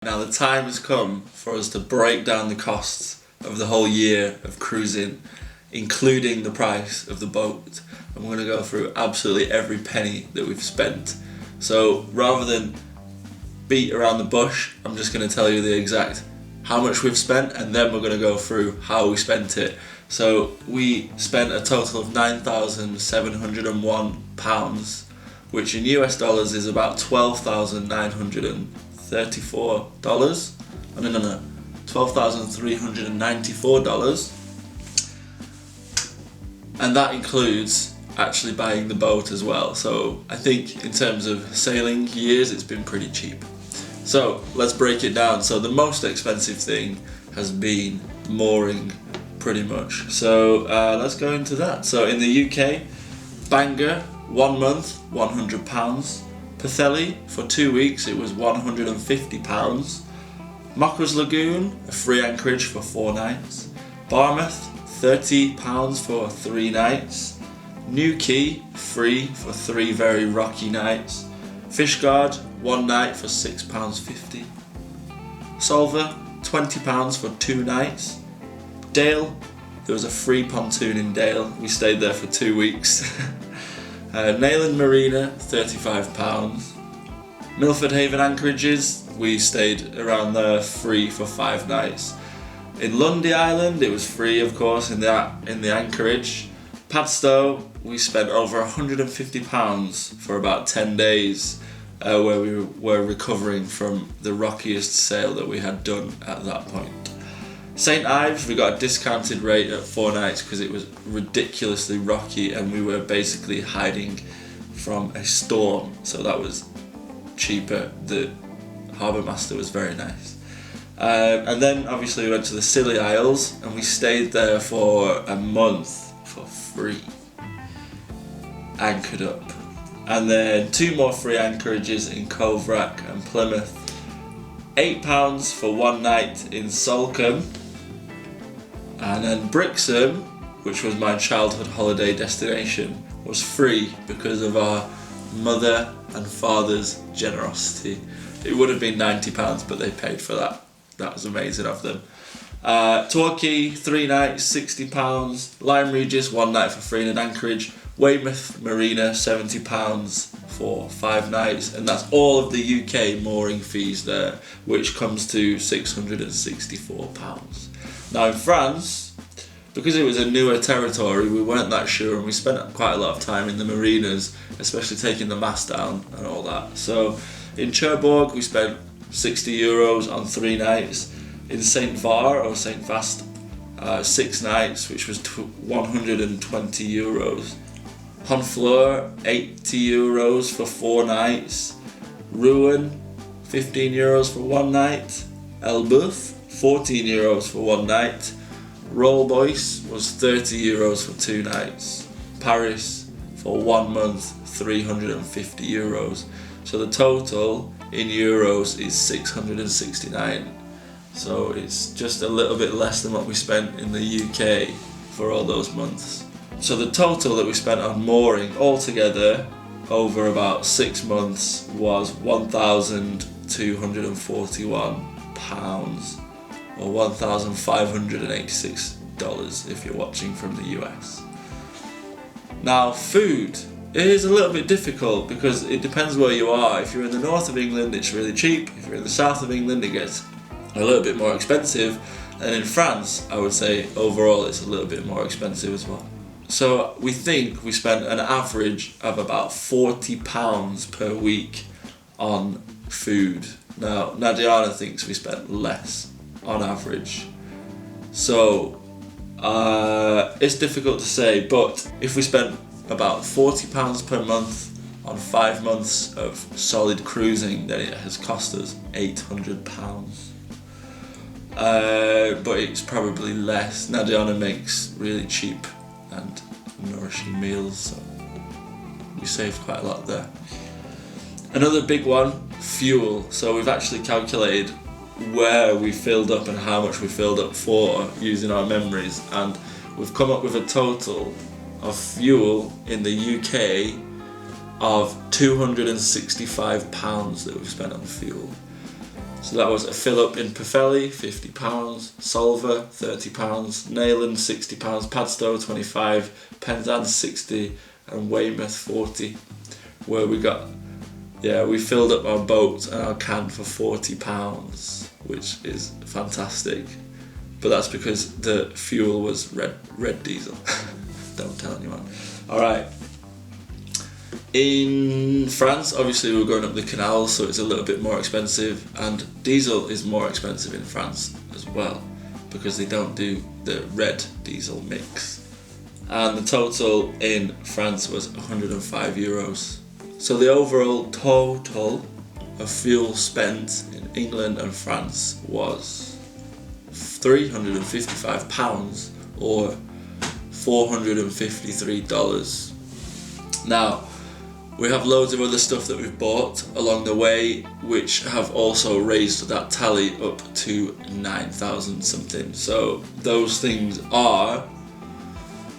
Now the time has come for us to break down the costs of the whole year of cruising, including the price of the boat. And we're going to go through absolutely every penny that we've spent. So rather than beat around the bush, I'm just going to tell you the exact how much we've spent, and then we're going to go through how we spent it. So we spent a total of £9,701, which in US dollars is about $12,934. $12,394, and that includes actually buying the boat as well. So I think in terms of sailing years, it's been pretty cheap. So let's break it down. So the most expensive thing has been mooring, pretty much. So let's go into that. So in the UK, Bangor, 1 month, £100. Pwllheli, for 2 weeks, it was £150. Mocras Lagoon, a free anchorage for 4 nights. Barmouth, £30 for 3 nights. Quay, free for 3 very rocky nights. Fishguard, 1 night for £6.50. Solva, £20 for 2 nights. Dale, there was a free pontoon in Dale. We stayed there for 2 weeks. Neyland Marina, £35. Milford Haven anchorages, we stayed around there free for 5 nights. In Lundy Island, it was free, of course, in the anchorage. Padstow, we spent over £150 for about 10 days, where we were recovering from the rockiest sail that we had done at that point. St Ives, we got a discounted rate at 4 nights because it was ridiculously rocky and we were basically hiding from a storm, so that was cheaper. The harbour master was very nice. And then obviously we went to the Scilly Isles and we stayed there for a month for free, anchored up. And then 2 more free anchorages in Coverack and Plymouth. £8 for 1 night in Salcome. And then Brixham, which was my childhood holiday destination, was free because of our mother and father's generosity. It would have been £90, but they paid for that. That was amazing of them. Torquay, 3 nights, £60. Lyme, Regis, 1 night for free in an anchorage. Weymouth Marina, £70 for 5 nights, and that's all of the UK mooring fees there, which comes to £664. Now in France, because it was a newer territory, we weren't that sure, and we spent quite a lot of time in the marinas, especially taking the mast down and all that. So in Cherbourg, we spent €60 on 3 nights. In Saint Var or Saint Vast, 6 nights, which was €120. Honfleur, €80 for 4 nights. Rouen, €15 for 1 night. Elbeuf, €14 for 1 night. Rolbois was €30 for 2 nights. Paris, for 1 month, €350. So the total in euros is 669. So it's just a little bit less than what we spent in the UK for all those months. So the total that we spent on mooring altogether over about 6 months was £1,241, or $1,586 if you're watching from the US. Now food, it is a little bit difficult because it depends where you are. If you're in the north of England, it's really cheap. If you're in the south of England, it gets a little bit more expensive. And in France, I would say overall it's a little bit more expensive as well. So we think we spent an average of about £40 per week on food. Now, Nadiana thinks we spent less on average. So it's difficult to say, but if we spent about £40 per month on 5 months of solid cruising, then it has cost us £800. But it's probably less. Nadiana makes really cheap and nourishing meals, so we saved quite a lot there. Another big one, fuel. So we've actually calculated where we filled up and how much we filled up for using our memories, and we've come up with a total of fuel in the UK of £265 that we've spent on fuel. So that was a fill up in pwllheli, £50, solva, £30, neyland, £60, Padstow, £25, penzance, £60, and weymouth, £40. Where we got, yeah, we filled up our boat and our can for £40, which is fantastic. But that's because the fuel was red diesel. Don't tell anyone. Alright. In France, obviously we're going up the canal, so it's a little bit more expensive, and diesel is more expensive in France as well, because they don't do the red diesel mix. And the total in France was €105. So the overall total of fuel spent in England and France was £355 or $453. Now, we have loads of other stuff that we've bought along the way, which have also raised that tally up to 9,000 something. So those things are,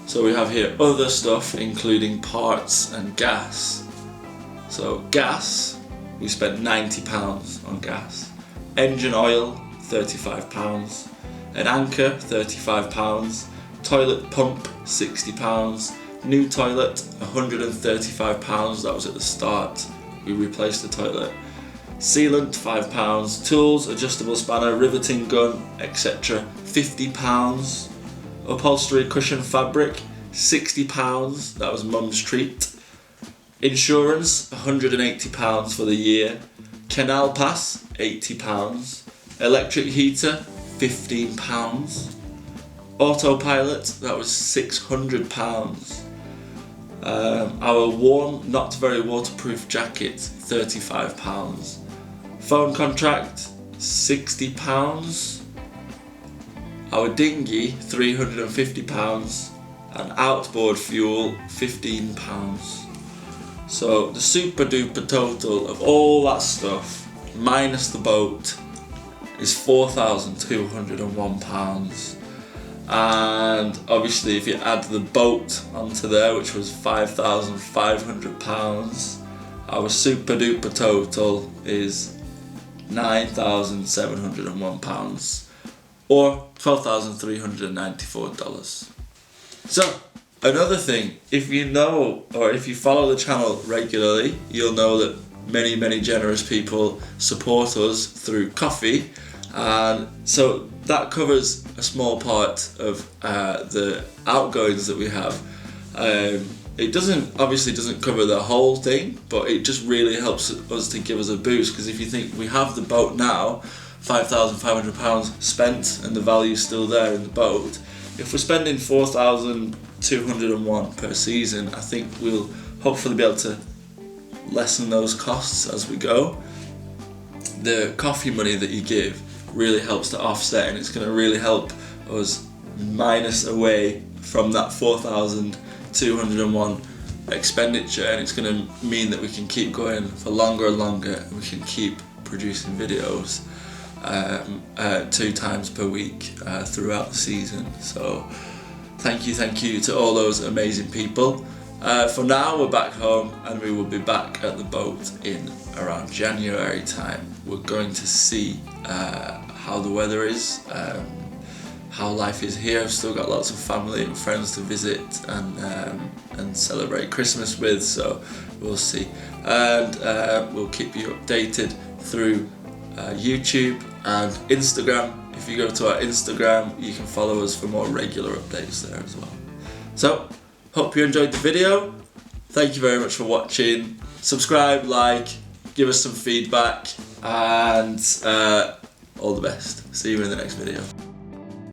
so we have here other stuff including parts and gas. So gas, we spent £90 on gas. Engine oil, £35. An anchor, £35. Toilet pump, £60. New toilet, £135, that was at the start, we replaced the toilet. Sealant, £5. Tools, adjustable spanner, riveting gun, etc. £50. Upholstery cushion fabric, £60, that was mum's treat. Insurance, £180 for the year. Canal pass, £80. Electric heater, £15. Autopilot, that was £600. Our warm, not very waterproof jacket, £35. Phone contract, £60. Our dinghy, £350. And outboard fuel, £15. So the super duper total of all that stuff, minus the boat, is £4,201. And obviously if you add the boat onto there, which was £5,500, our super duper total is £9,701 or $12,394. So another thing, if you know or if you follow the channel regularly, you'll know that many generous people support us through coffee, and so that covers a small part of the outgoings that we have. It obviously doesn't cover the whole thing, but it just really helps us to give us a boost, because if you think we have the boat now, £5,500 spent and the value's still there in the boat, if we're spending £4,201 per season, I think we'll hopefully be able to lessen those costs as we go. The coffee money that you give really helps to offset, and it's going to really help us minus away from that 4,201 expenditure, and it's going to mean that we can keep going for longer and longer, and we can keep producing videos 2 times per week throughout the season. So thank you to all those amazing people. For now, we're back home, and we will be back at the boat in around January time. We're going to see how the weather is, how life is here. I've still got lots of family and friends to visit and celebrate Christmas with, so we'll see. And we'll keep you updated through YouTube and Instagram. If you go to our Instagram, you can follow us for more regular updates there as well. So, hope you enjoyed the video. Thank you very much for watching. Subscribe, like, give us some feedback, and all the best. See you in the next video.